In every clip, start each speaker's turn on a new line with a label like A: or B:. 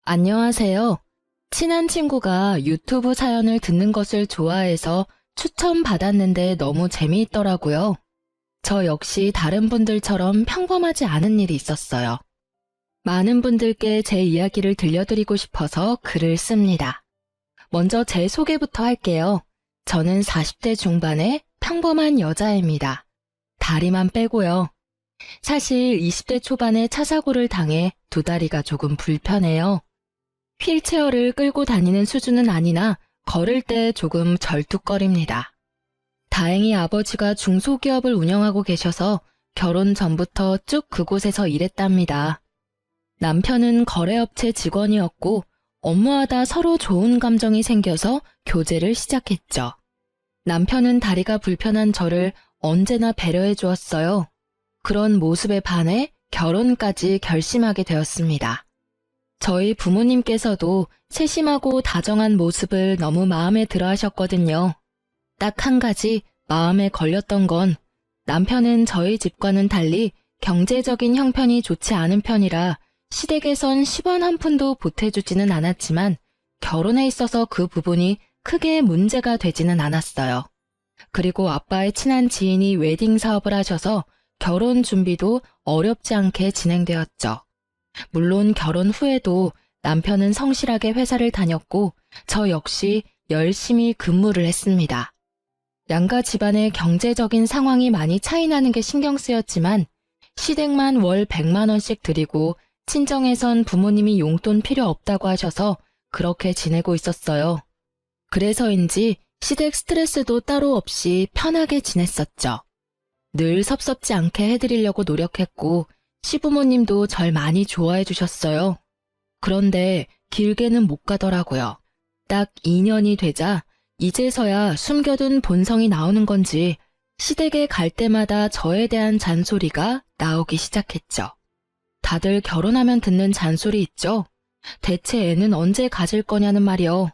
A: 안녕하세요. 친한 친구가 유튜브 사연을 듣는 것을 좋아해서 추천받았는데 너무 재미있더라고요. 저 역시 다른 분들처럼 평범하지 않은 일이 있었어요. 많은 분들께 제 이야기를 들려드리고 싶어서 글을 씁니다. 먼저 제 소개부터 할게요. 저는 40대 중반의 평범한 여자입니다. 다리만 빼고요. 사실 20대 초반에 차 사고를 당해 두 다리가 조금 불편해요. 휠체어를 끌고 다니는 수준은 아니나 걸을 때 조금 절뚝거립니다. 다행히 아버지가 중소기업을 운영하고 계셔서 결혼 전부터 쭉 그곳에서 일했답니다. 남편은 거래업체 직원이었고 업무하다 서로 좋은 감정이 생겨서 교제를 시작했죠. 남편은 다리가 불편한 저를 언제나 배려해 주었어요. 그런 모습에 반해 결혼까지 결심하게 되었습니다. 저희 부모님께서도 세심하고 다정한 모습을 너무 마음에 들어 하셨거든요. 딱 한 가지 마음에 걸렸던 건 남편은 저희 집과는 달리 경제적인 형편이 좋지 않은 편이라 시댁에선 10원 한 푼도 보태주지는 않았지만 결혼에 있어서 그 부분이 크게 문제가 되지는 않았어요. 그리고 아빠의 친한 지인이 웨딩 사업을 하셔서 결혼 준비도 어렵지 않게 진행되었죠. 물론 결혼 후에도 남편은 성실하게 회사를 다녔고 저 역시 열심히 근무를 했습니다. 양가 집안의 경제적인 상황이 많이 차이나는 게 신경 쓰였지만 시댁만 월 100만 원씩 드리고 친정에선 부모님이 용돈 필요 없다고 하셔서 그렇게 지내고 있었어요. 그래서인지 시댁 스트레스도 따로 없이 편하게 지냈었죠. 늘 섭섭지 않게 해드리려고 노력했고 시부모님도 절 많이 좋아해 주셨어요. 그런데 길게는 못 가더라고요. 딱 2년이 되자 이제서야 숨겨둔 본성이 나오는 건지 시댁에 갈 때마다 저에 대한 잔소리가 나오기 시작했죠. 다들 결혼하면 듣는 잔소리 있죠? 대체 애는 언제 가질 거냐는 말이요.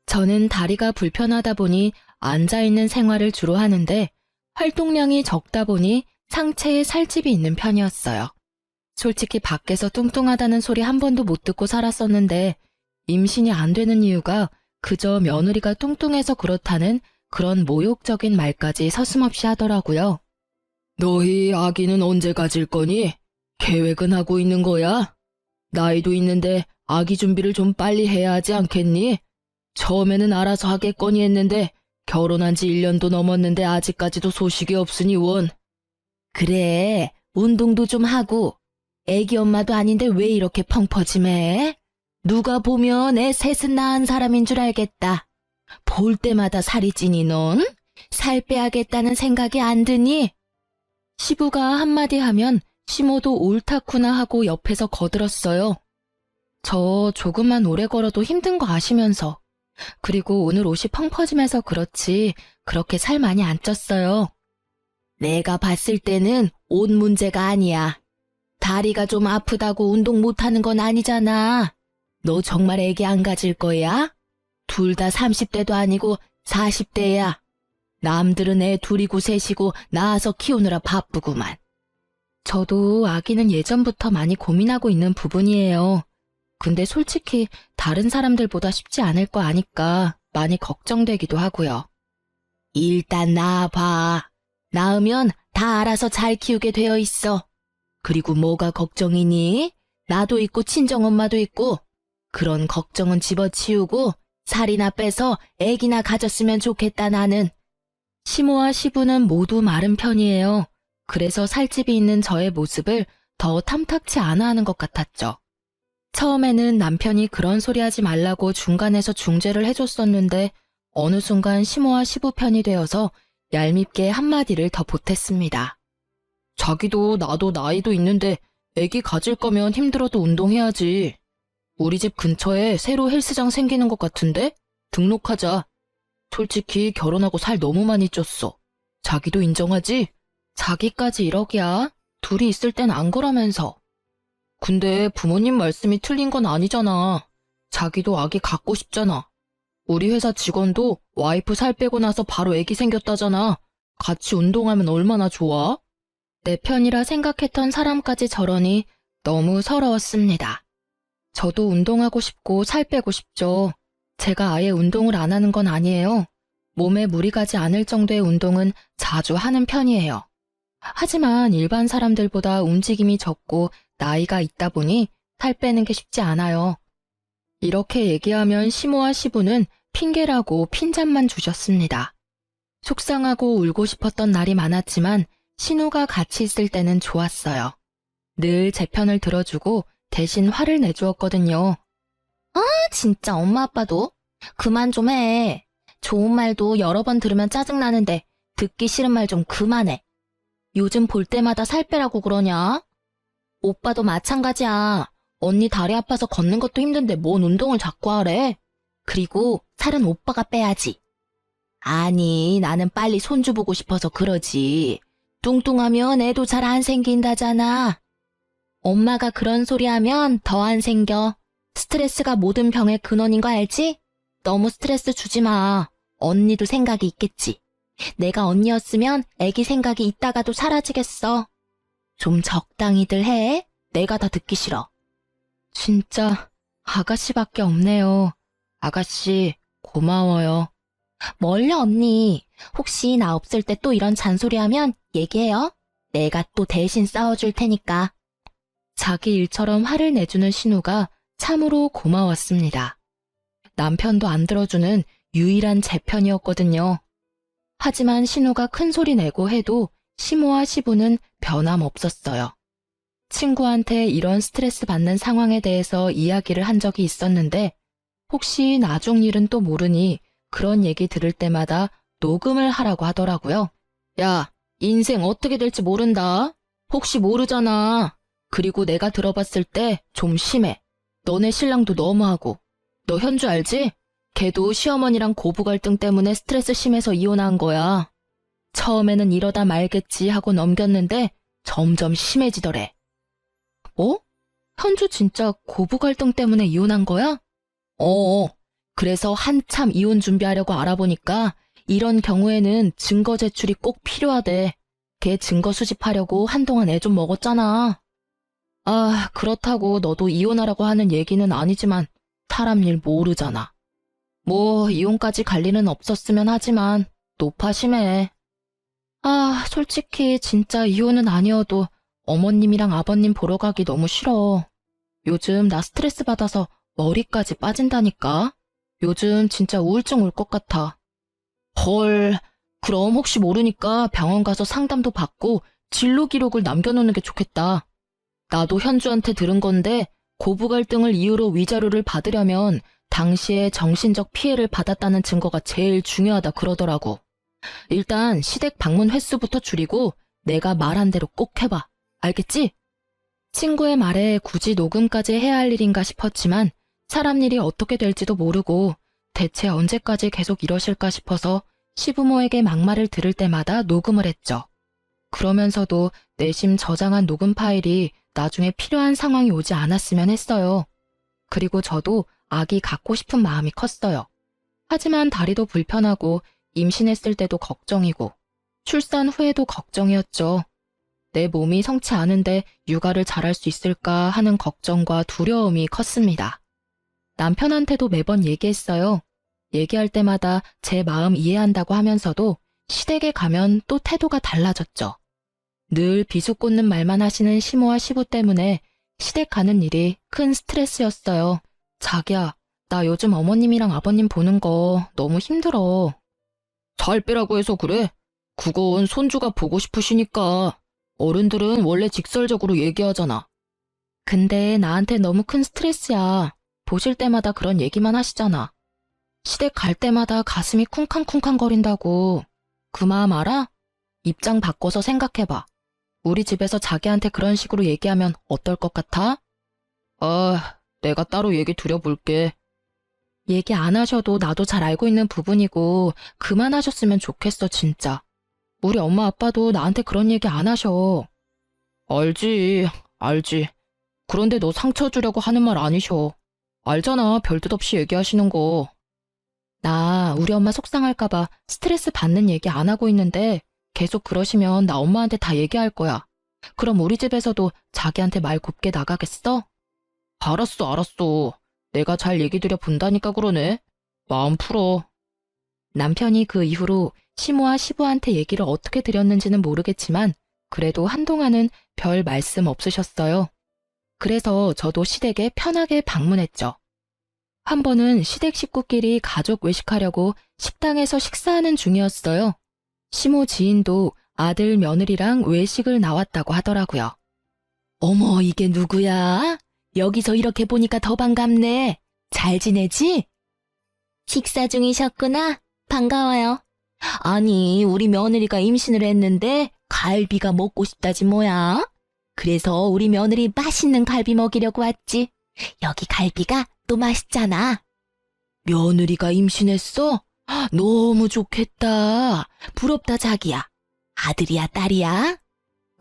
A: 저는 다리가 불편하다 보니 앉아있는 생활을 주로 하는데 활동량이 적다 보니 상체에 살집이 있는 편이었어요. 솔직히 밖에서 뚱뚱하다는 소리 한 번도 못 듣고 살았었는데 임신이 안 되는 이유가 그저 며느리가 뚱뚱해서 그렇다는 그런 모욕적인 말까지 서슴없이 하더라고요. 너희 아기는 언제 가질 거니? 계획은 하고 있는 거야? 나이도 있는데 아기 준비를 좀 빨리 해야 하지 않겠니? 처음에는 알아서 하겠거니 했는데 결혼한 지 1년도 넘었는데 아직까지도 소식이 없으니 원. 그래, 운동도 좀 하고. 애기 엄마도 아닌데 왜 이렇게 펑퍼짐해? 누가 보면 애 셋은 낳은 사람인 줄 알겠다. 볼 때마다 살이 찌니 넌? 살 빼야겠다는 생각이 안 드니? 시부가 한마디 하면 시모도 옳다구나 하고 옆에서 거들었어요. 저 조금만 오래 걸어도 힘든 거 아시면서. 그리고 오늘 옷이 펑퍼짐해서 그렇지 그렇게 살 많이 안 쪘어요. 내가 봤을 때는 옷 문제가 아니야. 다리가 좀 아프다고 운동 못하는 건 아니잖아. 너 정말 애기 안 가질 거야? 둘 다 30대도 아니고 40대야. 남들은 애 둘이고 셋이고 낳아서 키우느라 바쁘구만. 저도 아기는 예전부터 많이 고민하고 있는 부분이에요. 근데 솔직히 다른 사람들보다 쉽지 않을 거 아니까 많이 걱정되기도 하고요. 일단 낳아봐. 낳으면 다 알아서 잘 키우게 되어 있어. 그리고 뭐가 걱정이니? 나도 있고 친정엄마도 있고. 그런 걱정은 집어치우고 살이나 빼서 애기나 가졌으면 좋겠다 나는. 시모와 시부는 모두 마른 편이에요. 그래서 살집이 있는 저의 모습을 더 탐탁치 않아 하는 것 같았죠. 처음에는 남편이 그런 소리 하지 말라고 중간에서 중재를 해줬었는데 어느 순간 시모와 시부 편이 되어서 얄밉게 한마디를 더 보탰습니다. 자기도 나도 나이도 있는데 애기 가질 거면 힘들어도 운동해야지. 우리 집 근처에 새로 헬스장 생기는 것 같은데? 등록하자. 솔직히 결혼하고 살 너무 많이 쪘어. 자기도 인정하지? 자기까지 1억이야? 둘이 있을 땐 안 그러면서. 근데 부모님 말씀이 틀린 건 아니잖아. 자기도 아기 갖고 싶잖아. 우리 회사 직원도 와이프 살 빼고 나서 바로 애기 생겼다잖아. 같이 운동하면 얼마나 좋아? 내 편이라 생각했던 사람까지 저러니 너무 서러웠습니다. 저도 운동하고 싶고 살 빼고 싶죠. 제가 아예 운동을 안 하는 건 아니에요. 몸에 무리 가지 않을 정도의 운동은 자주 하는 편이에요. 하지만 일반 사람들보다 움직임이 적고 나이가 있다 보니 살 빼는 게 쉽지 않아요. 이렇게 얘기하면 시모와 시부는 핑계라고 핀잔만 주셨습니다. 속상하고 울고 싶었던 날이 많았지만 신우가 같이 있을 때는 좋았어요. 늘 제 편을 들어주고 대신 화를 내주었거든요. 진짜 엄마 아빠도 그만 좀 해. 좋은 말도 여러 번 들으면 짜증나는데 듣기 싫은 말 좀 그만해. 요즘 볼 때마다 살 빼라고 그러냐? 오빠도 마찬가지야. 언니 다리 아파서 걷는 것도 힘든데 뭔 운동을 자꾸 하래? 그리고 살은 오빠가 빼야지. 아니, 나는 빨리 손주 보고 싶어서 그러지. 뚱뚱하면 애도 잘 안 생긴다잖아. 엄마가 그런 소리 하면 더 안 생겨. 스트레스가 모든 병의 근원인 거 알지? 너무 스트레스 주지 마. 언니도 생각이 있겠지. 내가 언니였으면 애기 생각이 있다가도 사라지겠어. 좀 적당히들 해. 내가 다 듣기 싫어. 진짜 아가씨밖에 없네요. 아가씨 고마워요. 뭘요 언니. 혹시 나 없을 때 또 이런 잔소리하면 얘기해요. 내가 또 대신 싸워줄 테니까. 자기 일처럼 화를 내주는 신우가 참으로 고마웠습니다. 남편도 안 들어주는 유일한 제 편이었거든요. 하지만 신우가 큰 소리 내고 해도 시모와 시부는 변함없었어요. 친구한테 이런 스트레스 받는 상황에 대해서 이야기를 한 적이 있었는데 혹시 나중 일은 또 모르니 그런 얘기 들을 때마다 녹음을 하라고 하더라고요. 야, 인생 어떻게 될지 모른다. 혹시 모르잖아. 그리고 내가 들어봤을 때 좀 심해. 너네 신랑도 너무하고. 너 현주 알지? 걔도 시어머니랑 고부 갈등 때문에 스트레스 심해서 이혼한 거야. 처음에는 이러다 말겠지 하고 넘겼는데 점점 심해지더래. 뭐? 현주 진짜 고부 갈등 때문에 이혼한 거야? 그래서 한참 이혼 준비하려고 알아보니까 이런 경우에는 증거 제출이 꼭 필요하대. 걔 증거 수집하려고 한동안 애 좀 먹었잖아. 아, 그렇다고 너도 이혼하라고 하는 얘기는 아니지만 사람 일 모르잖아. 뭐 이혼까지 갈 일은 없었으면 하지만 노파 심해. 아, 솔직히 진짜 이혼은 아니어도 어머님이랑 아버님 보러 가기 너무 싫어. 요즘 나 스트레스 받아서 머리까지 빠진다니까. 요즘 진짜 우울증 올 것 같아. 헐, 그럼 혹시 모르니까 병원 가서 상담도 받고 진료 기록을 남겨놓는 게 좋겠다. 나도 현주한테 들은 건데 고부 갈등을 이유로 위자료를 받으려면 당시에 정신적 피해를 받았다는 증거가 제일 중요하다 그러더라고. 일단 시댁 방문 횟수부터 줄이고 내가 말한 대로 꼭 해봐. 알겠지? 친구의 말에 굳이 녹음까지 해야 할 일인가 싶었지만 사람 일이 어떻게 될지도 모르고 대체 언제까지 계속 이러실까 싶어서 시부모에게 막말을 들을 때마다 녹음을 했죠. 그러면서도 내심 저장한 녹음 파일이 나중에 필요한 상황이 오지 않았으면 했어요. 그리고 저도 아기 갖고 싶은 마음이 컸어요. 하지만 다리도 불편하고 임신했을 때도 걱정이고 출산 후에도 걱정이었죠. 내 몸이 성치 않은데 육아를 잘할 수 있을까 하는 걱정과 두려움이 컸습니다. 남편한테도 매번 얘기했어요. 얘기할 때마다 제 마음 이해한다고 하면서도 시댁에 가면 또 태도가 달라졌죠. 늘 비수꽂는 말만 하시는 시모와 시부 때문에 시댁 가는 일이 큰 스트레스였어요. 자기야, 나 요즘 어머님이랑 아버님 보는 거 너무 힘들어. 살 빼라고 해서 그래? 그건 손주가 보고 싶으시니까. 어른들은 원래 직설적으로 얘기하잖아. 근데 나한테 너무 큰 스트레스야. 보실 때마다 그런 얘기만 하시잖아. 시댁 갈 때마다 가슴이 쿵쾅쿵쾅거린다고. 그 마음 알아? 입장 바꿔서 생각해봐. 우리 집에서 자기한테 그런 식으로 얘기하면 어떨 것 같아? 내가 따로 얘기 드려볼게. 얘기 안 하셔도 나도 잘 알고 있는 부분이고 그만하셨으면 좋겠어 진짜. 우리 엄마 아빠도 나한테 그런 얘기 안 하셔. 알지. 그런데 너 상처 주려고 하는 말 아니셔. 알잖아, 별뜻 없이 얘기하시는 거. 나 우리 엄마 속상할까봐 스트레스 받는 얘기 안 하고 있는데 계속 그러시면 나 엄마한테 다 얘기할 거야. 그럼 우리 집에서도 자기한테 말 곱게 나가겠어? 알았어. 내가 잘 얘기 드려 본다니까 그러네. 마음 풀어. 남편이 그 이후로 시모와 시부한테 얘기를 어떻게 드렸는지는 모르겠지만 그래도 한동안은 별 말씀 없으셨어요. 그래서 저도 시댁에 편하게 방문했죠. 한 번은 시댁 식구끼리 가족 외식하려고 식당에서 식사하는 중이었어요. 시모 지인도 아들 며느리랑 외식을 나왔다고 하더라고요. 어머, 이게 누구야? 여기서 이렇게 보니까 더 반갑네. 잘 지내지? 식사 중이셨구나. 반가워요. 아니, 우리 며느리가 임신을 했는데 갈비가 먹고 싶다지 뭐야. 그래서 우리 며느리 맛있는 갈비 먹이려고 왔지. 여기 갈비가 또 맛있잖아. 며느리가 임신했어? 너무 좋겠다. 부럽다, 자기야. 아들이야, 딸이야?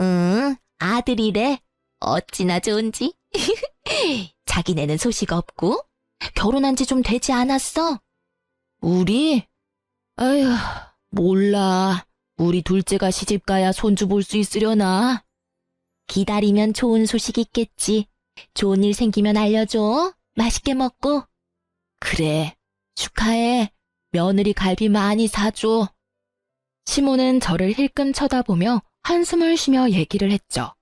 A: 응, 아들이래. 어찌나 좋은지. 자기네는 소식 없고? 결혼한 지 좀 되지 않았어? 우리? 아휴, 몰라. 우리 둘째가 시집가야 손주 볼 수 있으려나? 기다리면 좋은 소식 있겠지. 좋은 일 생기면 알려줘. 맛있게 먹고. 그래, 축하해. 며느리 갈비 많이 사줘. 시모는 저를 힐끔 쳐다보며 한숨을 쉬며 얘기를 했죠.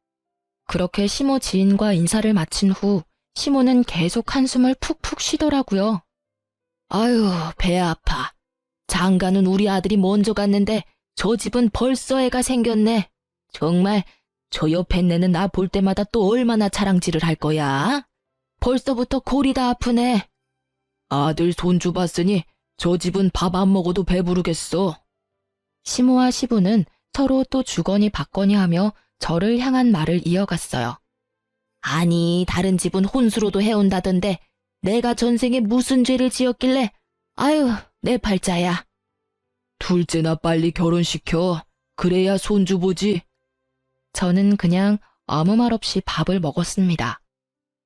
A: 그렇게 시모 지인과 인사를 마친 후 시모는 계속 한숨을 푹푹 쉬더라고요. 아유, 배 아파. 장가는 우리 아들이 먼저 갔는데 저 집은 벌써 애가 생겼네. 정말 저 옆에 내는 나 볼 때마다 또 얼마나 자랑질을 할 거야. 벌써부터 골이 다 아프네. 아들 손주 봤으니 저 집은 밥 안 먹어도 배부르겠어. 시모와 시부는 서로 또 주거니 받거니 하며 저를 향한 말을 이어갔어요. 아니, 다른 집은 혼수로도 해온다던데 내가 전생에 무슨 죄를 지었길래. 아유, 내 팔자야. 둘째나 빨리 결혼시켜. 그래야 손주 보지. 저는 그냥 아무 말 없이 밥을 먹었습니다.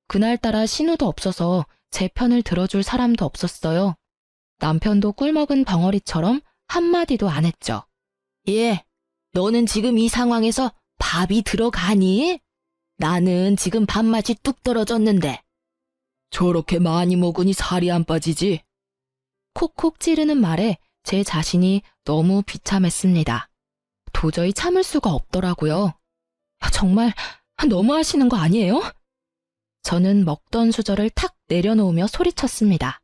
A: 그날따라 신우도 없어서 제 편을 들어줄 사람도 없었어요. 남편도 꿀먹은 벙어리처럼 한마디도 안 했죠. 예, 너는 지금 이 상황에서 밥이 들어가니? 나는 지금 밥맛이 뚝 떨어졌는데. 저렇게 많이 먹으니 살이 안 빠지지? 콕콕 찌르는 말에 제 자신이 너무 비참했습니다. 도저히 참을 수가 없더라고요. 정말 너무하시는 거 아니에요? 저는 먹던 수저를 탁 내려놓으며 소리쳤습니다.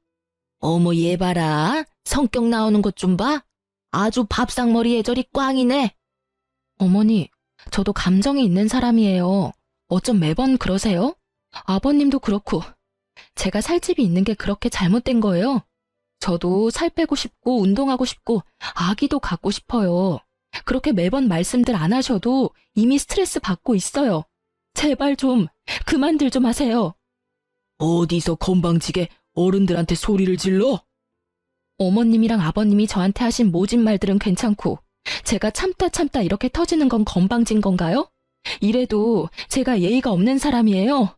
A: 어머, 얘 봐라. 성격 나오는 것 좀 봐. 아주 밥상머리 애절이 꽝이네. 어머니, 저도 감정이 있는 사람이에요. 어쩜 매번 그러세요? 아버님도 그렇고. 제가 살집이 있는 게 그렇게 잘못된 거예요. 저도 살 빼고 싶고 운동하고 싶고 아기도 갖고 싶어요. 그렇게 매번 말씀들 안 하셔도 이미 스트레스 받고 있어요. 제발 좀 그만들 좀 하세요. 어디서 건방지게 어른들한테 소리를 질러? 어머님이랑 아버님이 저한테 하신 모진 말들은 괜찮고 제가 참다 이렇게 터지는 건 건방진 건가요? 이래도 제가 예의가 없는 사람이에요.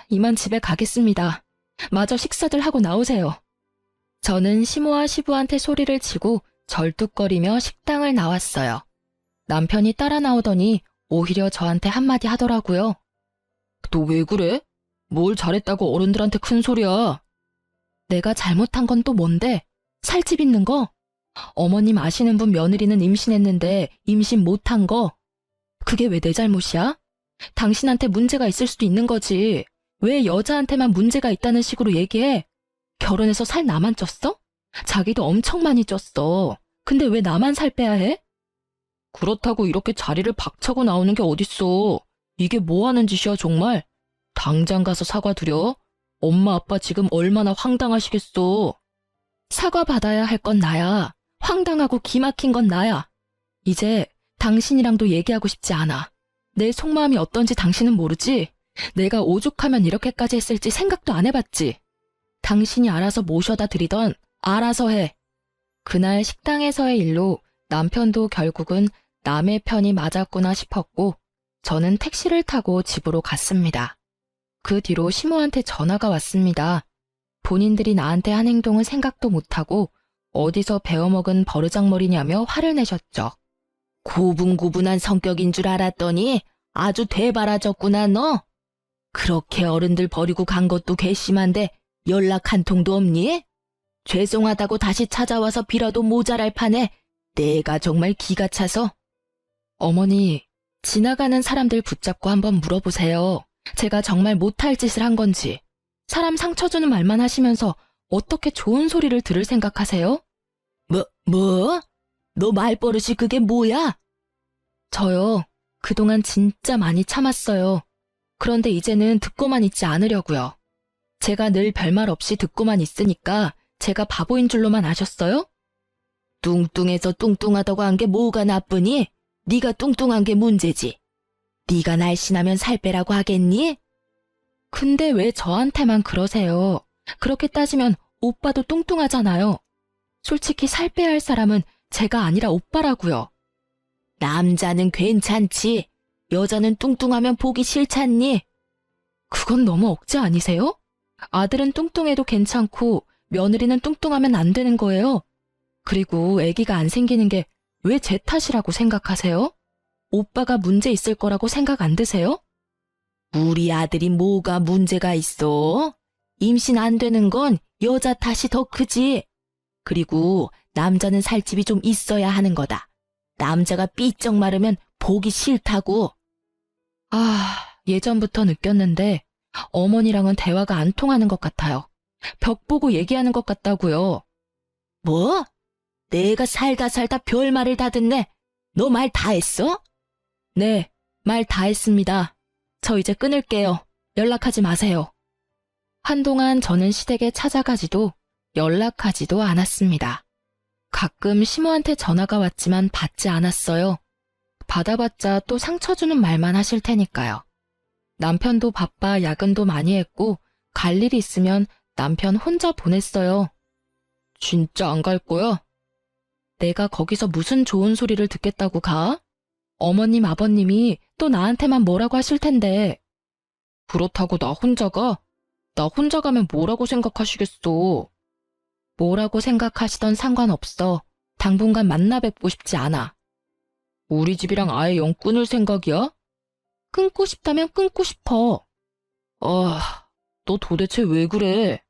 A: 이만 집에 가겠습니다. 마저 식사들 하고 나오세요. 저는 시모와 시부한테 소리를 치고 절뚝거리며 식당을 나왔어요. 남편이 따라 나오더니 오히려 저한테 한마디 하더라고요. 너 왜 그래? 뭘 잘했다고 어른들한테 큰 소리야. 내가 잘못한 건 또 뭔데? 살집 있는 거? 어머님 아시는 분 며느리는 임신했는데 임신 못한 거? 그게 왜 내 잘못이야? 당신한테 문제가 있을 수도 있는 거지. 왜 여자한테만 문제가 있다는 식으로 얘기해? 결혼해서 살 나만 쪘어? 자기도 엄청 많이 쪘어. 근데 왜 나만 살 빼야 해? 그렇다고 이렇게 자리를 박차고 나오는 게 어딨어. 이게 뭐 하는 짓이야 정말. 당장 가서 사과드려. 엄마 아빠 지금 얼마나 황당하시겠어. 사과 받아야 할 건 나야. 황당하고 기막힌 건 나야. 이제 당신이랑도 얘기하고 싶지 않아. 내 속마음이 어떤지 당신은 모르지? 내가 오죽하면 이렇게까지 했을지 생각도 안 해봤지. 당신이 알아서 모셔다 드리던 알아서 해. 그날 식당에서의 일로 남편도 결국은 남의 편이 맞았구나 싶었고 저는 택시를 타고 집으로 갔습니다. 그 뒤로 시모한테 전화가 왔습니다. 본인들이 나한테 한 행동은 생각도 못하고 어디서 배워먹은 버르장머리냐며 화를 내셨죠. 고분고분한 성격인 줄 알았더니 아주 대바라졌구나 너. 그렇게 어른들 버리고 간 것도 괘씸한데 연락 한 통도 없니? 죄송하다고 다시 찾아와서 빌어도 모자랄 판에 내가 정말 기가 차서. 어머니, 지나가는 사람들 붙잡고 한번 물어보세요. 제가 정말 못할 짓을 한 건지. 사람 상처 주는 말만 하시면서 어떻게 좋은 소리를 들을 생각하세요? 뭐? 너 말버릇이 그게 뭐야? 저요, 그동안 진짜 많이 참았어요. 그런데 이제는 듣고만 있지 않으려고요. 제가 늘 별말 없이 듣고만 있으니까 제가 바보인 줄로만 아셨어요? 뚱뚱해서 뚱뚱하다고 한 게 뭐가 나쁘니? 네가 뚱뚱한 게 문제지. 네가 날씬하면 살 빼라고 하겠니? 근데 왜 저한테만 그러세요? 그렇게 따지면 오빠도 뚱뚱하잖아요. 솔직히 살 빼야 할 사람은 제가 아니라 오빠라고요. 남자는 괜찮지. 여자는 뚱뚱하면 보기 싫잖니? 그건 너무 억지 아니세요? 아들은 뚱뚱해도 괜찮고 며느리는 뚱뚱하면 안 되는 거예요. 그리고 아기가 안 생기는 게 왜 제 탓이라고 생각하세요? 오빠가 문제 있을 거라고 생각 안 드세요? 우리 아들이 뭐가 문제가 있어? 임신 안 되는 건 여자 탓이 더 크지. 그리고 남자는 살집이 좀 있어야 하는 거다. 남자가 삐쩍 마르면 보기 싫다고. 예전부터 느꼈는데 어머니랑은 대화가 안 통하는 것 같아요. 벽 보고 얘기하는 것 같다고요. 뭐? 내가 살다 별말을 다 듣네. 너 말 다 했어? 네, 말 다 했습니다. 저 이제 끊을게요. 연락하지 마세요. 한동안 저는 시댁에 찾아가지도 연락하지도 않았습니다. 가끔 시모한테 전화가 왔지만 받지 않았어요. 받아봤자 또 상처 주는 말만 하실 테니까요. 남편도 바빠 야근도 많이 했고 갈 일이 있으면 남편 혼자 보냈어요. 진짜 안 갈 거야? 내가 거기서 무슨 좋은 소리를 듣겠다고 가? 어머님, 아버님이 또 나한테만 뭐라고 하실 텐데. 그렇다고 나 혼자 가? 나 혼자 가면 뭐라고 생각하시겠어? 뭐라고 생각하시던 상관없어. 당분간 만나 뵙고 싶지 않아. 우리 집이랑 아예 영 끊을 생각이야? 끊고 싶다면 끊고 싶어. 너 도대체 왜 그래?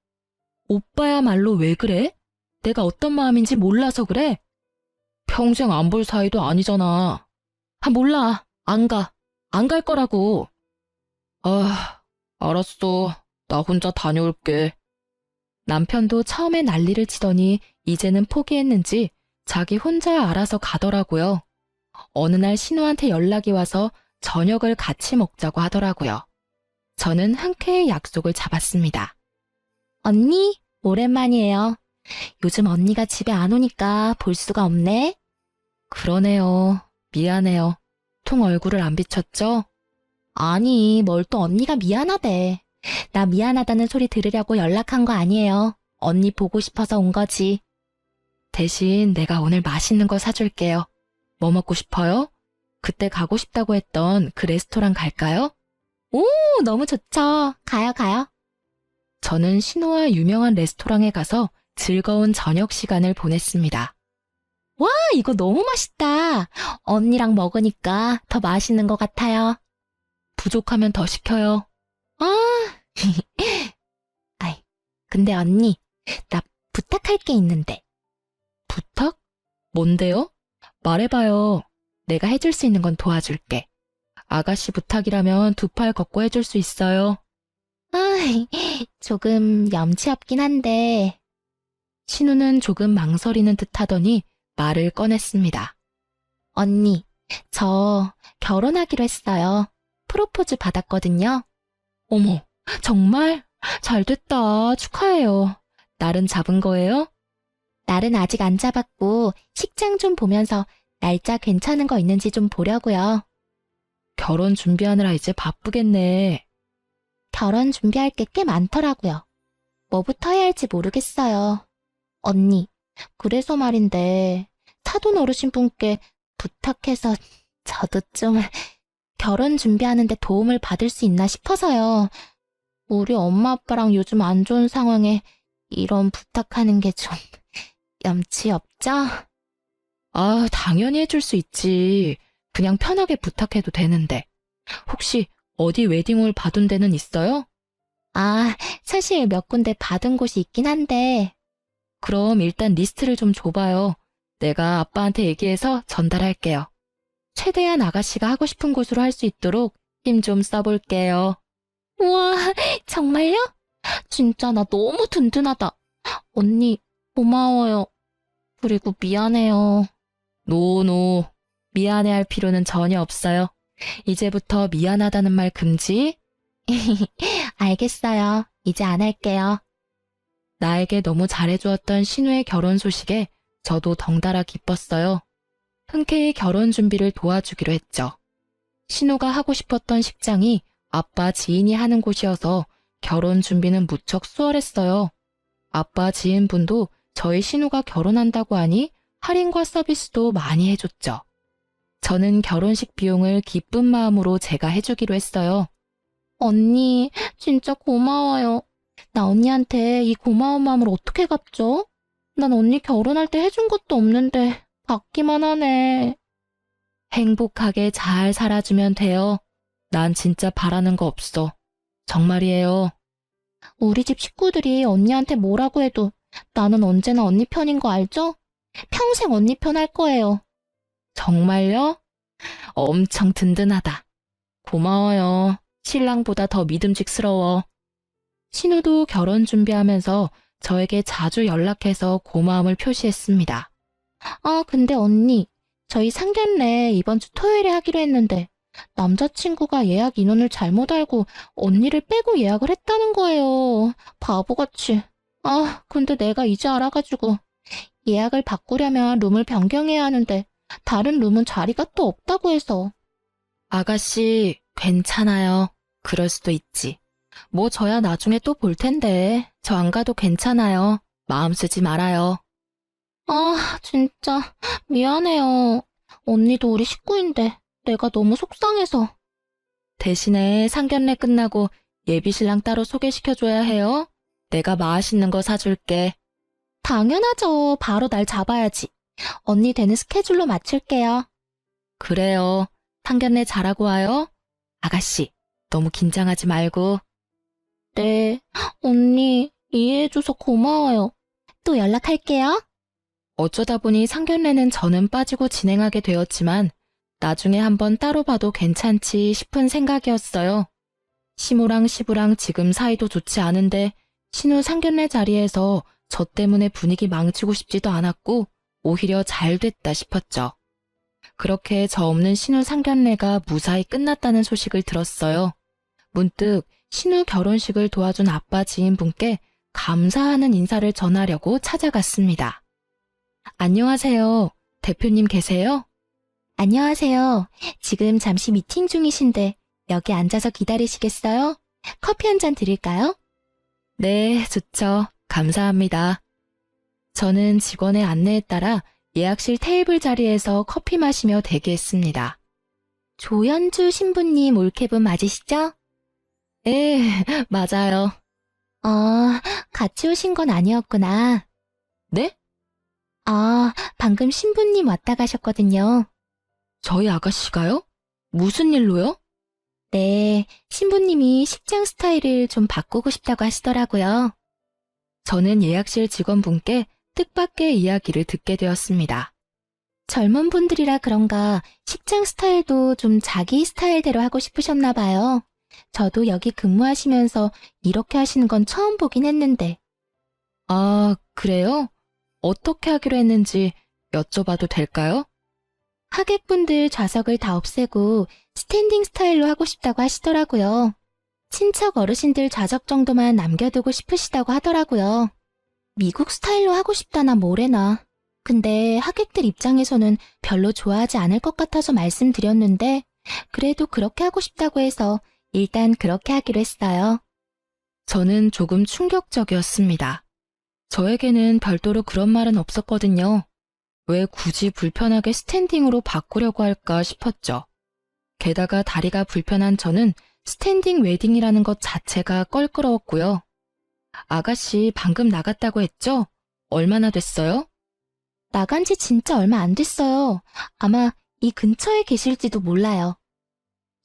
A: 오빠야말로 왜 그래? 내가 어떤 마음인지 몰라서 그래? 평생 안 볼 사이도 아니잖아. 몰라. 안 가. 안 갈 거라고. 알았어. 나 혼자 다녀올게. 남편도 처음에 난리를 치더니 이제는 포기했는지 자기 혼자 알아서 가더라고요. 어느 날 신우한테 연락이 와서 저녁을 같이 먹자고 하더라고요. 저는 흔쾌히 약속을 잡았습니다. 언니, 오랜만이에요. 요즘 언니가 집에 안 오니까 볼 수가 없네. 그러네요. 미안해요. 통 얼굴을 안 비쳤죠? 아니, 뭘 또 언니가 미안하대. 나 미안하다는 소리 들으려고 연락한 거 아니에요. 언니 보고 싶어서 온 거지. 대신 내가 오늘 맛있는 거 사줄게요. 뭐 먹고 싶어요? 그때 가고 싶다고 했던 그 레스토랑 갈까요? 오, 너무 좋죠. 가요. 저는 신우와 유명한 레스토랑에 가서 즐거운 저녁 시간을 보냈습니다. 와, 이거 너무 맛있다. 언니랑 먹으니까 더 맛있는 것 같아요. 부족하면 더 시켜요. 근데 언니, 나 부탁할 게 있는데. 부탁? 뭔데요? 말해봐요. 내가 해줄 수 있는 건 도와줄게. 아가씨 부탁이라면 두 팔 걷고 해줄 수 있어요. 조금 염치 없긴 한데. 신우는 조금 망설이는 듯 하더니 말을 꺼냈습니다. 언니, 저 결혼하기로 했어요. 프로포즈 받았거든요. 어머, 정말? 잘됐다. 축하해요. 날은 잡은 거예요? 날은 아직 안 잡았고 식장 좀 보면서 날짜 괜찮은 거 있는지 좀 보려고요. 결혼 준비하느라 이제 바쁘겠네. 결혼 준비할 게 꽤 많더라고요. 뭐부터 해야 할지 모르겠어요. 언니, 그래서 말인데 사돈 어르신분께 부탁해서 저도 좀 결혼 준비하는데 도움을 받을 수 있나 싶어서요. 우리 엄마 아빠랑 요즘 안 좋은 상황에 이런 부탁하는 게 좀 염치 없죠? 당연히 해줄 수 있지. 그냥 편하게 부탁해도 되는데. 혹시 어디 웨딩홀 받은 데는 있어요?
B: 아, 사실 몇 군데 받은 곳이 있긴 한데,
A: 그럼 일단 리스트를 좀 줘봐요. 내가 아빠한테 얘기해서 전달할게요. 최대한 아가씨가 하고 싶은 곳으로 할 수 있도록 힘 좀 써볼게요.
B: 우와, 정말요? 진짜 나 너무 든든하다. 언니, 고마워요. 그리고 미안해요.
A: 노노, 미안해할 필요는 전혀 없어요. 이제부터 미안하다는 말 금지.
B: 알겠어요. 이제 안 할게요.
A: 나에게 너무 잘해주었던 신우의 결혼 소식에 저도 덩달아 기뻤어요. 흔쾌히 결혼 준비를 도와주기로 했죠. 신우가 하고 싶었던 식장이 아빠 지인이 하는 곳이어서 결혼 준비는 무척 수월했어요. 아빠 지인분도 저희 신우가 결혼한다고 하니 할인과 서비스도 많이 해줬죠. 저는 결혼식 비용을 기쁜 마음으로 제가 해주기로 했어요.
B: 언니, 진짜 고마워요. 나 언니한테 이 고마운 마음을 어떻게 갚죠? 난 언니 결혼할 때 해준 것도 없는데 받기만 하네.
A: 행복하게 잘 살아주면 돼요. 난 진짜 바라는 거 없어. 정말이에요.
B: 우리 집 식구들이 언니한테 뭐라고 해도 나는 언제나 언니 편인 거 알죠? 평생 언니 편 할 거예요.
A: 정말요? 엄청 든든하다. 고마워요. 신랑보다 더 믿음직스러워. 신우도 결혼 준비하면서 저에게 자주 연락해서 고마움을 표시했습니다.
B: 아, 근데 언니, 저희 상견례 이번 주 토요일에 하기로 했는데 남자친구가 예약 인원을 잘못 알고 언니를 빼고 예약을 했다는 거예요. 바보같이. 아, 근데 내가 이제 알아가지고 예약을 바꾸려면 룸을 변경해야 하는데 다른 룸은 자리가 또 없다고 해서.
A: 아가씨, 괜찮아요. 그럴 수도 있지. 뭐 저야 나중에 또 볼 텐데 저 안 가도 괜찮아요. 마음 쓰지 말아요.
B: 아, 진짜 미안해요. 언니도 우리 식구인데 내가 너무 속상해서.
A: 대신에 상견례 끝나고 예비신랑 따로 소개시켜줘야 해요. 내가 맛있는 거 사줄게.
B: 당연하죠. 바로 날 잡아야지. 언니 되는 스케줄로 맞출게요.
A: 그래요. 상견례 잘하고 와요. 아가씨, 너무 긴장하지 말고.
B: 네, 언니 이해해줘서 고마워요. 또 연락할게요.
A: 어쩌다 보니 상견례는 저는 빠지고 진행하게 되었지만 나중에 한번 따로 봐도 괜찮지 싶은 생각이었어요. 시모랑 시부랑 지금 사이도 좋지 않은데 신우 상견례 자리에서 저 때문에 분위기 망치고 싶지도 않았고 오히려 잘 됐다 싶었죠. 그렇게 저 없는 신우 상견례가 무사히 끝났다는 소식을 들었어요. 문득 신우 결혼식을 도와준 아빠 지인분께 감사하는 인사를 전하려고 찾아갔습니다. 안녕하세요. 대표님 계세요?
B: 안녕하세요. 지금 잠시 미팅 중이신데 여기 앉아서 기다리시겠어요? 커피 한 잔 드릴까요?
A: 네, 좋죠. 감사합니다. 저는 직원의 안내에 따라 예약실 테이블 자리에서 커피 마시며 대기했습니다.
B: 조연주 신부님 올케분 맞으시죠?
A: 예, 맞아요.
B: 같이 오신 건 아니었구나.
A: 네?
B: 아, 방금 신부님 왔다 가셨거든요.
A: 저희 아가씨가요? 무슨 일로요?
B: 네, 신부님이 식장 스타일을 좀 바꾸고 싶다고 하시더라고요.
A: 저는 예약실 직원분께 뜻밖의 이야기를 듣게 되었습니다.
B: 젊은 분들이라 그런가 식장 스타일도 좀 자기 스타일대로 하고 싶으셨나 봐요. 저도 여기 근무하시면서 이렇게 하시는 건 처음 보긴 했는데.
A: 아, 그래요? 어떻게 하기로 했는지 여쭤봐도 될까요?
B: 하객분들 좌석을 다 없애고 스탠딩 스타일로 하고 싶다고 하시더라고요. 친척 어르신들 좌석 정도만 남겨두고 싶으시다고 하더라고요. 미국 스타일로 하고 싶다나 뭐래나. 근데 하객들 입장에서는 별로 좋아하지 않을 것 같아서 말씀드렸는데 그래도 그렇게 하고 싶다고 해서 일단 그렇게 하기로 했어요.
A: 저는 조금 충격적이었습니다. 저에게는 별도로 그런 말은 없었거든요. 왜 굳이 불편하게 스탠딩으로 바꾸려고 할까 싶었죠. 게다가 다리가 불편한 저는 스탠딩 웨딩이라는 것 자체가 껄끄러웠고요. 아가씨 방금 나갔다고 했죠? 얼마나 됐어요?
B: 나간 지 진짜 얼마 안 됐어요. 아마 이 근처에 계실지도 몰라요.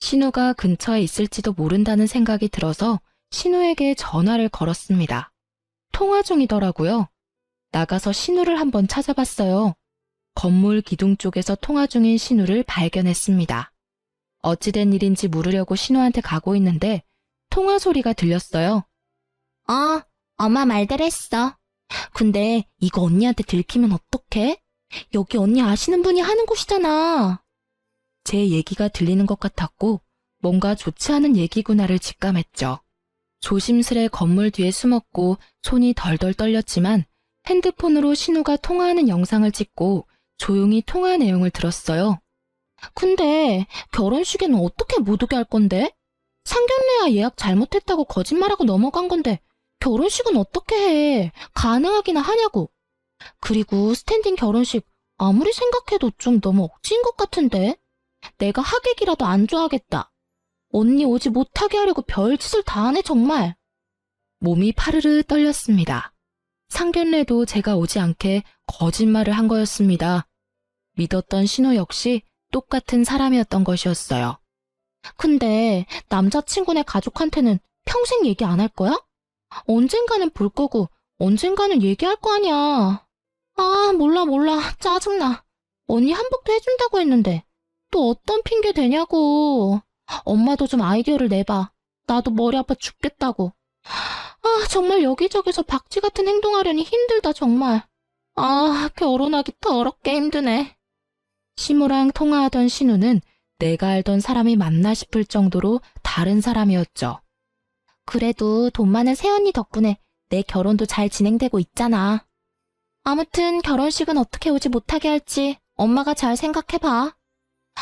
A: 신우가 근처에 있을지도 모른다는 생각이 들어서 신우에게 전화를 걸었습니다. 통화 중이더라고요. 나가서 신우를 한번 찾아봤어요. 건물 기둥 쪽에서 통화 중인 신우를 발견했습니다. 어찌된 일인지 물으려고 신우한테 가고 있는데 통화 소리가 들렸어요.
B: 엄마 말대로 했어. 근데 이거 언니한테 들키면 어떡해? 여기 언니 아시는 분이 하는 곳이잖아.
A: 제 얘기가 들리는 것 같았고 뭔가 좋지 않은 얘기구나를 직감했죠. 조심스레 건물 뒤에 숨었고 손이 덜덜 떨렸지만 핸드폰으로 신우가 통화하는 영상을 찍고 조용히 통화 내용을 들었어요.
B: 근데 결혼식에는 어떻게 못 오게 할 건데? 상견례야 예약 잘못했다고 거짓말하고 넘어간 건데 결혼식은 어떻게 해? 가능하기나 하냐고. 그리고 스탠딩 결혼식 아무리 생각해도 좀 너무 억지인 것 같은데? 내가 하객이라도 안 좋아하겠다. 언니 오지 못하게 하려고 별짓을 다 하네 정말.
A: 몸이 파르르 떨렸습니다. 상견례도 제가 오지 않게 거짓말을 한 거였습니다. 믿었던 신우 역시 똑같은 사람이었던 것이었어요.
B: 근데 남자친구네 가족한테는 평생 얘기 안 할 거야? 언젠가는 볼 거고 언젠가는 얘기할 거 아니야. 몰라. 짜증나. 언니 한복도 해준다고 했는데 또 어떤 핑계 대냐고. 엄마도 좀 아이디어를 내봐. 나도 머리 아파 죽겠다고. 정말 여기저기서 박쥐 같은 행동하려니 힘들다 정말. 결혼하기 더럽게 힘드네.
A: 시무랑 통화하던 신우는 내가 알던 사람이 맞나 싶을 정도로 다른 사람이었죠.
B: 그래도 돈 많은 새언니 덕분에 내 결혼도 잘 진행되고 있잖아. 아무튼 결혼식은 어떻게 오지 못하게 할지 엄마가 잘 생각해봐.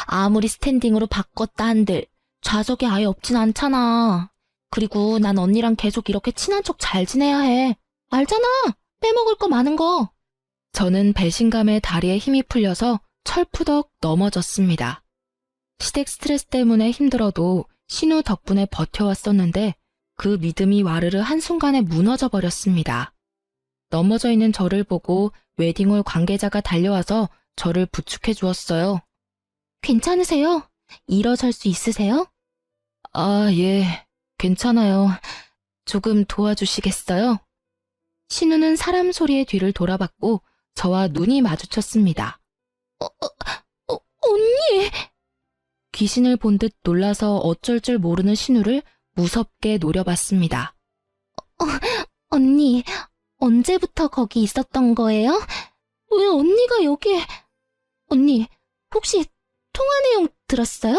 B: 아무리 스탠딩으로 바꿨다 한들 좌석이 아예 없진 않잖아. 그리고 난 언니랑 계속 이렇게 친한 척 잘 지내야 해. 알잖아. 빼먹을 거 많은 거.
A: 저는 배신감에 다리에 힘이 풀려서 철푸덕 넘어졌습니다. 시댁 스트레스 때문에 힘들어도 신우 덕분에 버텨왔었는데 그 믿음이 와르르 한순간에 무너져 버렸습니다. 넘어져 있는 저를 보고 웨딩홀 관계자가 달려와서 저를 부축해 주었어요.
B: 괜찮으세요? 일어설 수 있으세요?
A: 예, 괜찮아요. 조금 도와주시겠어요? 신우는 사람 소리의 뒤를 돌아봤고 저와 눈이 마주쳤습니다.
B: 언니!
A: 귀신을 본 듯 놀라서 어쩔 줄 모르는 신우를 무섭게 노려봤습니다.
B: 언니, 언제부터 거기 있었던 거예요? 왜 언니가 여기에... 언니, 혹시 통화 내용 들었어요?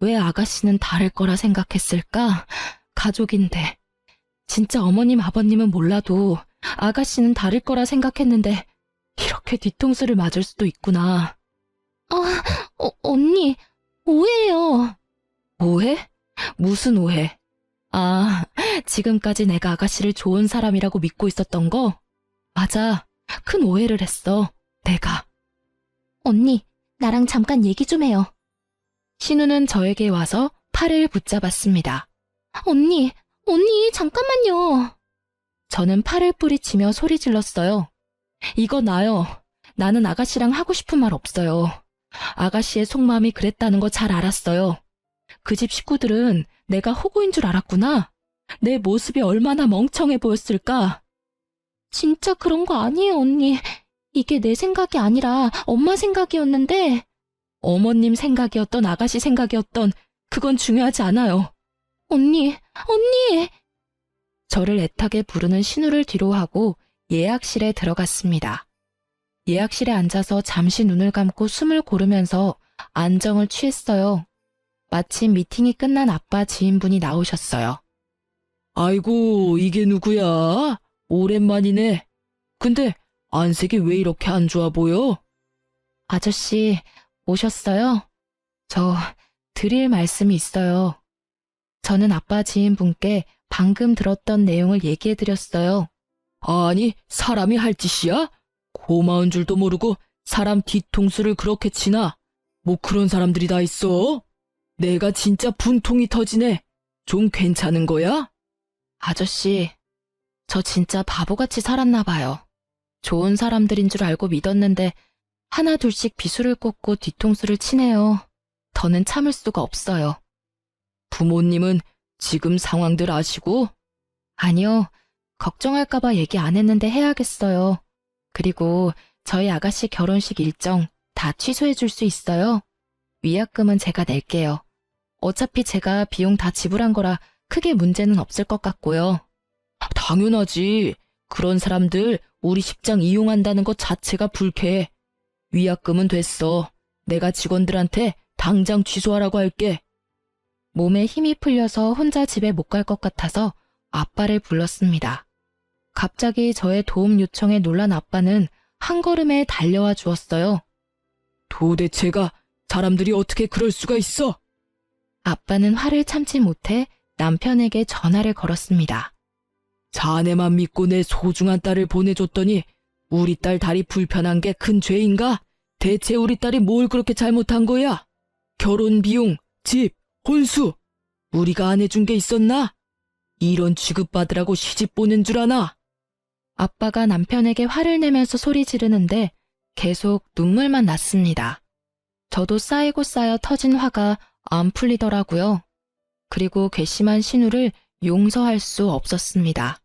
A: 왜 아가씨는 다를 거라 생각했을까? 가족인데. 진짜 어머님, 아버님은 몰라도 아가씨는 다를 거라 생각했는데 이렇게 뒤통수를 맞을 수도 있구나.
B: 언니, 오해예요.
A: 오해? 무슨 오해? 지금까지 내가 아가씨를 좋은 사람이라고 믿고 있었던 거? 맞아. 큰 오해를 했어. 내가.
B: 언니, 나랑 잠깐 얘기 좀 해요.
A: 신우는 저에게 와서 팔을 붙잡았습니다.
B: 언니, 잠깐만요.
A: 저는 팔을 뿌리치며 소리 질렀어요. 이거 나요. 나는 아가씨랑 하고 싶은 말 없어요. 아가씨의 속마음이 그랬다는 거 잘 알았어요. 그 집 식구들은 내가 호구인 줄 알았구나. 내 모습이 얼마나 멍청해 보였을까.
B: 진짜 그런 거 아니에요, 언니. 이게 내 생각이 아니라 엄마 생각이었는데.
A: 어머님 생각이었던 아가씨 생각이었던 그건 중요하지 않아요.
B: 언니.
A: 저를 애타게 부르는 신우를 뒤로 하고 예약실에 들어갔습니다. 예약실에 앉아서 잠시 눈을 감고 숨을 고르면서 안정을 취했어요. 마침 미팅이 끝난 아빠 지인분이 나오셨어요. 아이고, 이게 누구야? 오랜만이네. 근데 안색이 왜 이렇게 안 좋아 보여? 아저씨, 오셨어요? 저 드릴 말씀이 있어요. 저는 아빠 지인분께 방금 들었던 내용을 얘기해드렸어요. 아니, 사람이 할 짓이야? 고마운 줄도 모르고 사람 뒤통수를 그렇게 치나? 뭐 그런 사람들이 다 있어? 내가 진짜 분통이 터지네. 좀 괜찮은 거야? 아저씨, 저 진짜 바보같이 살았나 봐요. 좋은 사람들인 줄 알고 믿었는데 하나 둘씩 비수를 꽂고 뒤통수를 치네요. 저는 참을 수가 없어요. 부모님은 지금 상황들 아시고? 아니요. 걱정할까봐 얘기 안 했는데 해야겠어요. 그리고 저희 아가씨 결혼식 일정 다 취소해 줄 수 있어요. 위약금은 제가 낼게요. 어차피 제가 비용 다 지불한 거라 크게 문제는 없을 것 같고요. 당연하지. 그런 사람들 우리 식장 이용한다는 것 자체가 불쾌해. 위약금은 됐어. 내가 직원들한테 당장 취소하라고 할게. 몸에 힘이 풀려서 혼자 집에 못 갈 것 같아서 아빠를 불렀습니다. 갑자기 저의 도움 요청에 놀란 아빠는 한 걸음에 달려와 주었어요. 도대체가 사람들이 어떻게 그럴 수가 있어? 아빠는 화를 참지 못해 남편에게 전화를 걸었습니다. 자네만 믿고 내 소중한 딸을 보내줬더니 우리 딸 다리 불편한 게 큰 죄인가? 대체 우리 딸이 뭘 그렇게 잘못한 거야? 결혼 비용, 집, 혼수, 우리가 안 해준 게 있었나? 이런 취급받으라고 시집 보낸 줄 아나? 아빠가 남편에게 화를 내면서 소리 지르는데 계속 눈물만 났습니다. 저도 쌓이고 쌓여 터진 화가 안 풀리더라고요. 그리고 괘씸한 신우를 용서할 수 없었습니다.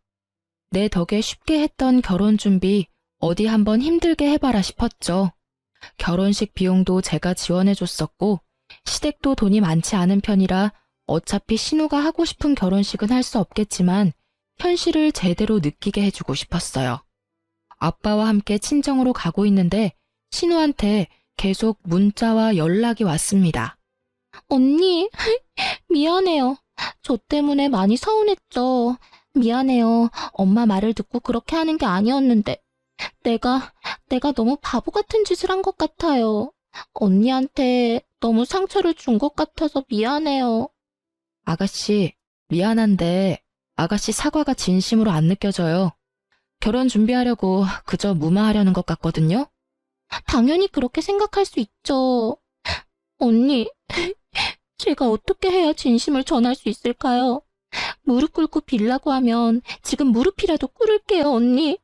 A: 내 덕에 쉽게 했던 결혼 준비 어디 한번 힘들게 해봐라 싶었죠. 결혼식 비용도 제가 지원해줬었고 시댁도 돈이 많지 않은 편이라 어차피 신우가 하고 싶은 결혼식은 할 수 없겠지만 현실을 제대로 느끼게 해주고 싶었어요. 아빠와 함께 친정으로 가고 있는데 신우한테 계속 문자와 연락이 왔습니다.
B: 언니, 미안해요. 저 때문에 많이 서운했죠. 미안해요. 엄마 말을 듣고 그렇게 하는 게 아니었는데. 내가 너무 바보 같은 짓을 한 것 같아요. 언니한테 너무 상처를 준 것 같아서 미안해요.
A: 아가씨, 미안한데 아가씨 사과가 진심으로 안 느껴져요. 결혼 준비하려고 그저 무마하려는 것 같거든요.
B: 당연히 그렇게 생각할 수 있죠. 언니, 제가 어떻게 해야 진심을 전할 수 있을까요? 무릎 꿇고 빌라고 하면 지금 무릎이라도 꿇을게요, 언니.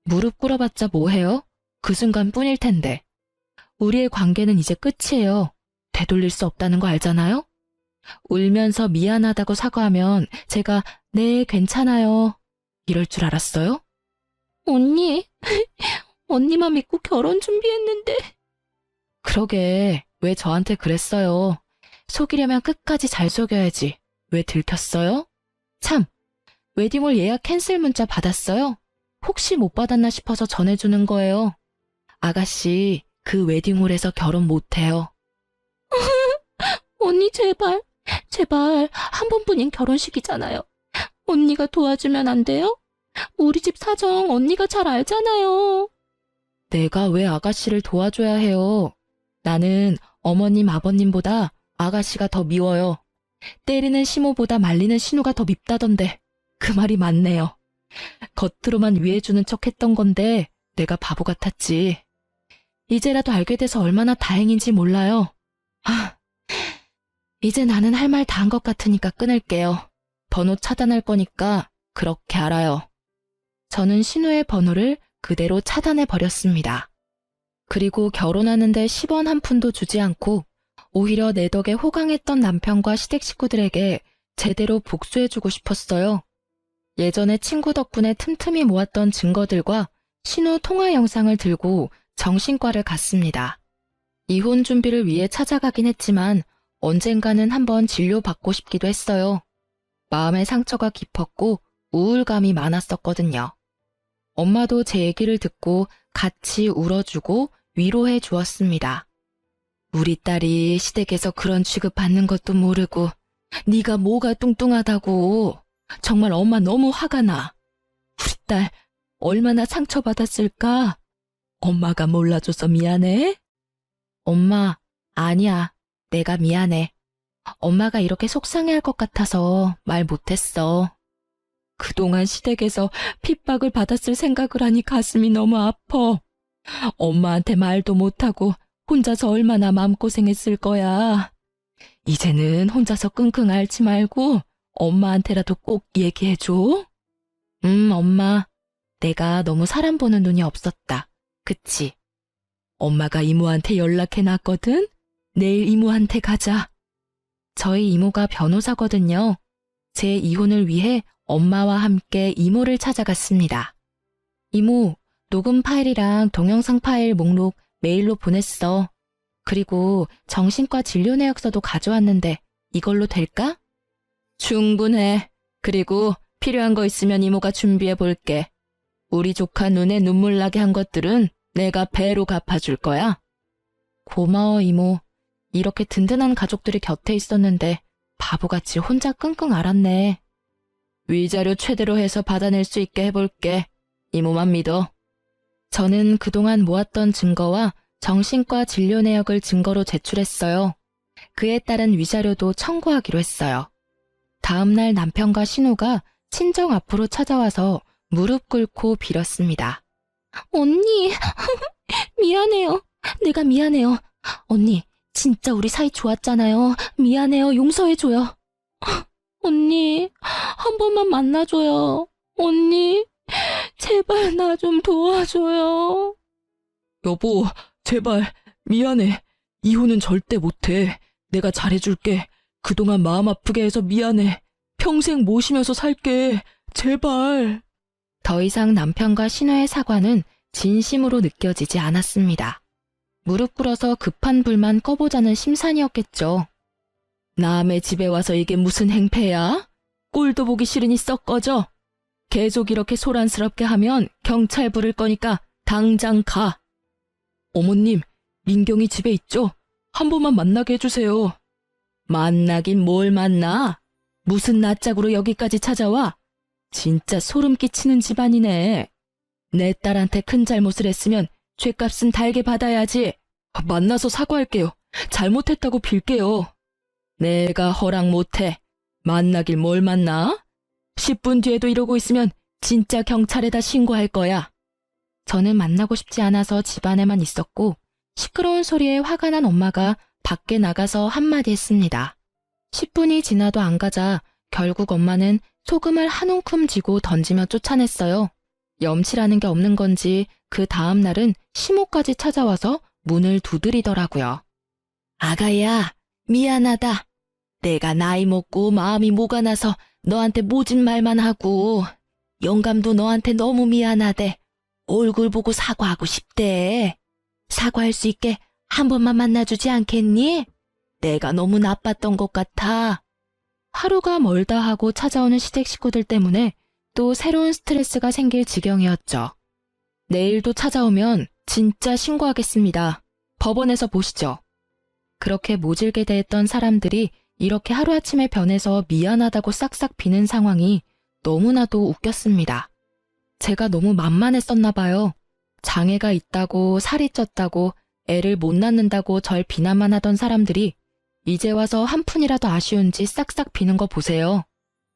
A: 무릎 꿇어봤자 뭐해요? 그 순간뿐일 텐데. 우리의 관계는 이제 끝이에요. 되돌릴 수 없다는 거 알잖아요? 울면서 미안하다고 사과하면 제가 네, 괜찮아요. 이럴 줄 알았어요?
B: 언니, 언니만 믿고 결혼 준비했는데.
A: 그러게, 왜 저한테 그랬어요? 속이려면 끝까지 잘 속여야지. 왜 들켰어요? 참, 웨딩홀 예약 캔슬 문자 받았어요? 혹시 못 받았나 싶어서 전해주는 거예요. 아가씨, 그 웨딩홀에서 결혼 못해요.
B: 언니 제발 한 번뿐인 결혼식이잖아요. 언니가 도와주면 안 돼요? 우리 집 사정 언니가 잘 알잖아요.
A: 내가 왜 아가씨를 도와줘야 해요? 나는 어머님, 아버님보다 아가씨가 더 미워요. 때리는 시모보다 말리는 신우가 더 밉다던데 그 말이 맞네요. 겉으로만 위해주는 척 했던 건데 내가 바보 같았지. 이제라도 알게 돼서 얼마나 다행인지 몰라요. 이제 나는 할 말 다 한 것 같으니까 끊을게요. 번호 차단할 거니까 그렇게 알아요. 저는 신우의 번호를 그대로 차단해 버렸습니다. 그리고 결혼하는데 10원 한 푼도 주지 않고 오히려 내 덕에 호강했던 남편과 시댁 식구들에게 제대로 복수해주고 싶었어요. 예전에 친구 덕분에 틈틈이 모았던 증거들과 신우 통화 영상을 들고 정신과를 갔습니다. 이혼 준비를 위해 찾아가긴 했지만 언젠가는 한번 진료받고 싶기도 했어요. 마음의 상처가 깊었고 우울감이 많았었거든요. 엄마도 제 얘기를 듣고 같이 울어주고 위로해 주었습니다. 우리 딸이 시댁에서 그런 취급받는 것도 모르고 네가 뭐가 뚱뚱하다고. 정말 엄마 너무 화가 나. 우리 딸 얼마나 상처받았을까? 엄마가 몰라줘서 미안해? 엄마, 아니야. 내가 미안해. 엄마가 이렇게 속상해할 것 같아서 말 못했어. 그동안 시댁에서 핍박을 받았을 생각을 하니 가슴이 너무 아파. 엄마한테 말도 못하고 혼자서 얼마나 마음고생했을 거야. 이제는 혼자서 끙끙 앓지 말고 엄마한테라도 꼭 얘기해줘. 엄마. 내가 너무 사람 보는 눈이 없었다. 그치? 엄마가 이모한테 연락해놨거든? 내일 이모한테 가자. 저희 이모가 변호사거든요. 제 이혼을 위해 엄마와 함께 이모를 찾아갔습니다. 이모, 녹음 파일이랑 동영상 파일 목록 메일로 보냈어. 그리고 정신과 진료 내역서도 가져왔는데 이걸로 될까? 충분해. 그리고 필요한 거 있으면 이모가 준비해 볼게. 우리 조카 눈에 눈물 나게 한 것들은 내가 배로 갚아줄 거야. 고마워, 이모. 이렇게 든든한 가족들이 곁에 있었는데 바보같이 혼자 끙끙 앓았네. 위자료 최대로 해서 받아낼 수 있게 해볼게. 이모만 믿어. 저는 그동안 모았던 증거와 정신과 진료 내역을 증거로 제출했어요. 그에 따른 위자료도 청구하기로 했어요. 다음 날 남편과 신우가 친정 앞으로 찾아와서 무릎 꿇고 빌었습니다. 언니, 미안해요. 내가 미안해요. 언니, 진짜 우리 사이 좋았잖아요. 미안해요. 용서해줘요. 언니, 한 번만 만나줘요. 언니, 제발 나 좀 도와줘요. 여보, 제발 미안해. 이혼은 절대 못해. 내가 잘해줄게. 그동안 마음 아프게 해서 미안해. 평생 모시면서 살게. 제발. 더 이상 남편과 신우의 사과는 진심으로 느껴지지 않았습니다. 무릎 꿇어서 급한 불만 꺼보자는 심산이었겠죠. 남의 집에 와서 이게 무슨 행패야? 꼴도 보기 싫으니 썩 꺼져. 계속 이렇게 소란스럽게 하면 경찰 부를 거니까 당장 가. 어머님, 민경이 집에 있죠? 한 번만 만나게 해주세요. 만나긴 뭘 만나? 무슨 낯짝으로 여기까지 찾아와? 진짜 소름 끼치는 집안이네. 내 딸한테 큰 잘못을 했으면 죗값은 달게 받아야지. 만나서 사과할게요. 잘못했다고 빌게요. 내가 허락 못해. 만나길 뭘 만나? 10분 뒤에도 이러고 있으면 진짜 경찰에다 신고할 거야. 저는 만나고 싶지 않아서 집 안에만 있었고 시끄러운 소리에 화가 난 엄마가 밖에 나가서 한마디 했습니다. 10분이 지나도 안 가자 결국 엄마는 소금을 한 움큼 쥐고 던지며 쫓아냈어요. 염치라는 게 없는 건지 그 다음 날은 시모까지 찾아와서 문을 두드리더라고요. 아가야, 미안하다. 내가 나이 먹고 마음이 모가 나서 너한테 모진 말만 하고 영감도 너한테 너무 미안하대. 얼굴 보고 사과하고 싶대. 사과할 수 있게 한 번만 만나주지 않겠니? 내가 너무 나빴던 것 같아. 하루가 멀다 하고 찾아오는 시댁 식구들 때문에 또 새로운 스트레스가 생길 지경이었죠. 내일도 찾아오면 진짜 신고하겠습니다. 법원에서 보시죠. 그렇게 모질게 대했던 사람들이 이렇게 하루아침에 변해서 미안하다고 싹싹 비는 상황이 너무나도 웃겼습니다. 제가 너무 만만했었나 봐요. 장애가 있다고 살이 쪘다고 애를 못 낳는다고 절 비난만 하던 사람들이 이제 와서 한 푼이라도 아쉬운지 싹싹 비는 거 보세요.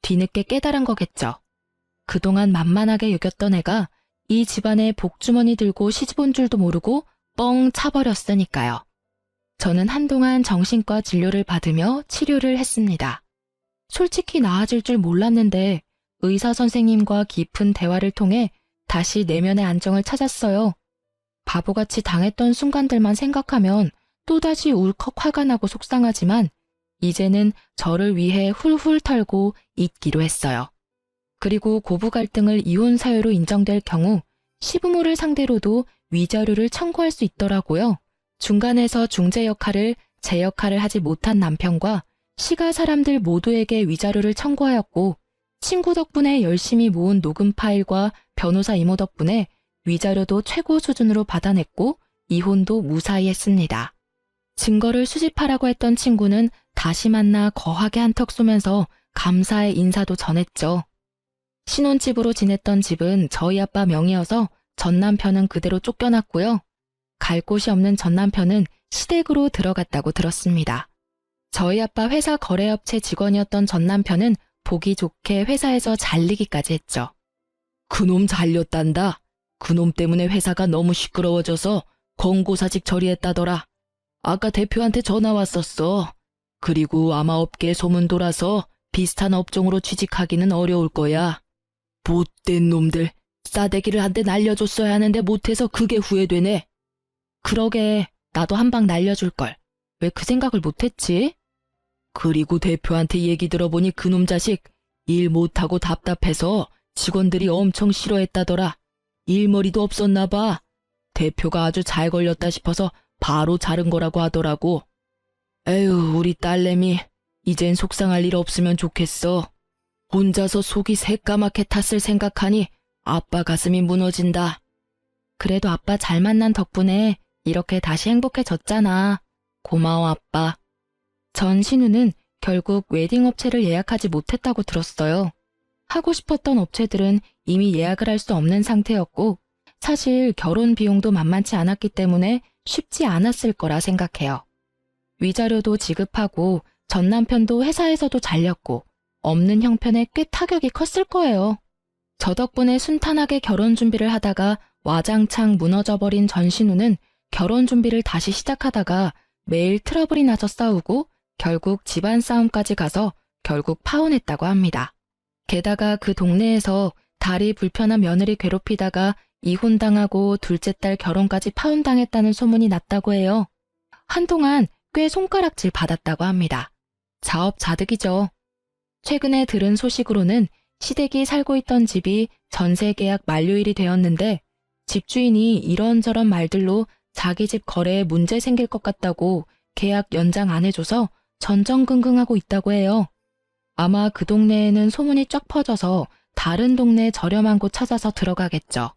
A: 뒤늦게 깨달은 거겠죠. 그동안 만만하게 여겼던 애가 이 집안에 복주머니 들고 시집 온 줄도 모르고 뻥 차버렸으니까요. 저는 한동안 정신과 진료를 받으며 치료를 했습니다. 솔직히 나아질 줄 몰랐는데 의사 선생님과 깊은 대화를 통해 다시 내면의 안정을 찾았어요. 바보같이 당했던 순간들만 생각하면 또다시 울컥 화가 나고 속상하지만 이제는 저를 위해 훌훌 털고 잊기로 했어요. 그리고 고부 갈등을 이혼 사유로 인정될 경우 시부모를 상대로도 위자료를 청구할 수 있더라고요. 중간에서 중재 역할을 제 역할을 하지 못한 남편과 시가 사람들 모두에게 위자료를 청구하였고 친구 덕분에 열심히 모은 녹음 파일과 변호사 이모 덕분에 위자료도 최고 수준으로 받아냈고 이혼도 무사히 했습니다. 증거를 수집하라고 했던 친구는 다시 만나 거하게 한턱 쏘면서 감사의 인사도 전했죠. 신혼집으로 지냈던 집은 저희 아빠 명의여서 전 남편은 그대로 쫓겨났고요. 갈 곳이 없는 전 남편은 시댁으로 들어갔다고 들었습니다. 저희 아빠 회사 거래업체 직원이었던 전 남편은 보기 좋게 회사에서 잘리기까지 했죠. 그놈 잘렸단다. 그놈 때문에 회사가 너무 시끄러워져서 권고사직 처리했다더라. 아까 대표한테 전화 왔었어. 그리고 아마 업계에 소문 돌아서 비슷한 업종으로 취직하기는 어려울 거야. 못된 놈들. 싸대기를 한 대 날려줬어야 하는데 못해서 그게 후회되네. 그러게 나도 한 방 날려줄걸. 왜 그 생각을 못했지? 그리고 대표한테 얘기 들어보니 그놈 자식 일 못하고 답답해서 직원들이 엄청 싫어했다더라. 일머리도 없었나 봐. 대표가 아주 잘 걸렸다 싶어서 바로 자른 거라고 하더라고. 에휴, 우리 딸내미 이젠 속상할 일 없으면 좋겠어. 혼자서 속이 새까맣게 탔을 생각하니 아빠 가슴이 무너진다. 그래도 아빠 잘 만난 덕분에 이렇게 다시 행복해졌잖아. 고마워, 아빠. 전신우는 결국 웨딩 업체를 예약하지 못했다고 들었어요. 하고 싶었던 업체들은 이미 예약을 할 수 없는 상태였고, 사실 결혼 비용도 만만치 않았기 때문에 쉽지 않았을 거라 생각해요. 위자료도 지급하고 전 남편도 회사에서도 잘렸고 없는 형편에 꽤 타격이 컸을 거예요. 저 덕분에 순탄하게 결혼 준비를 하다가 와장창 무너져버린 전신우는 결혼 준비를 다시 시작하다가 매일 트러블이 나서 싸우고 결국 집안 싸움까지 가서 결국 파혼했다고 합니다. 게다가 그 동네에서 다리 불편한 며느리 괴롭히다가 이혼당하고 둘째 딸 결혼까지 파혼당했다는 소문이 났다고 해요. 한동안 꽤 손가락질 받았다고 합니다. 자업자득이죠. 최근에 들은 소식으로는 시댁이 살고 있던 집이 전세 계약 만료일이 되었는데 집주인이 이런저런 말들로 자기 집 거래에 문제 생길 것 같다고 계약 연장 안 해줘서 전전긍긍하고 있다고 해요. 아마 그 동네에는 소문이 쫙 퍼져서 다른 동네 저렴한 곳 찾아서 들어가겠죠.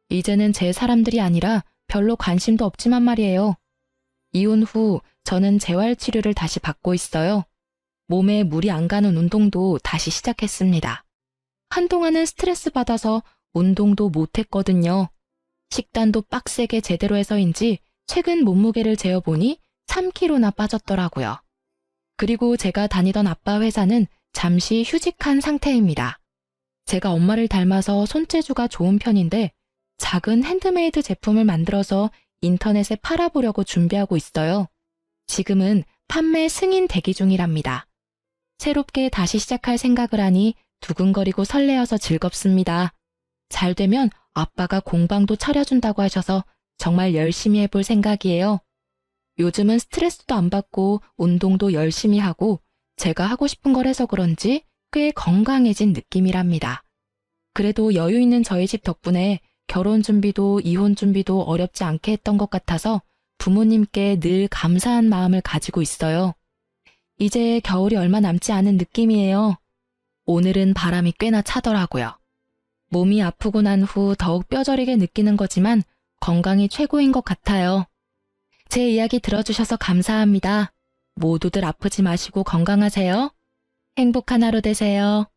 A: 이제는 제 사람들이 아니라 별로 관심도 없지만 말이에요. 이혼 후 저는 재활치료를 다시 받고 있어요. 몸에 물이 안 가는 운동도 다시 시작했습니다. 한동안은 스트레스 받아서 운동도 못했거든요. 식단도 빡세게 제대로 해서인지 최근 몸무게를 재어보니 3kg나 빠졌더라고요. 그리고 제가 다니던 아빠 회사는 잠시 휴직한 상태입니다. 제가 엄마를 닮아서 손재주가 좋은 편인데 작은 핸드메이드 제품을 만들어서 인터넷에 팔아보려고 준비하고 있어요. 지금은 판매 승인 대기 중이랍니다. 새롭게 다시 시작할 생각을 하니 두근거리고 설레어서 즐겁습니다. 잘 되면 아빠가 공방도 차려준다고 하셔서 정말 열심히 해볼 생각이에요. 요즘은 스트레스도 안 받고 운동도 열심히 하고 제가 하고 싶은 걸 해서 그런지 꽤 건강해진 느낌이랍니다. 그래도 여유 있는 저희 집 덕분에 결혼 준비도 이혼 준비도 어렵지 않게 했던 것 같아서 부모님께 늘 감사한 마음을 가지고 있어요. 이제 겨울이 얼마 남지 않은 느낌이에요. 오늘은 바람이 꽤나 차더라고요. 몸이 아프고 난 후 더욱 뼈저리게 느끼는 거지만 건강이 최고인 것 같아요. 제 이야기 들어주셔서 감사합니다. 모두들 아프지 마시고 건강하세요. 행복한 하루 되세요.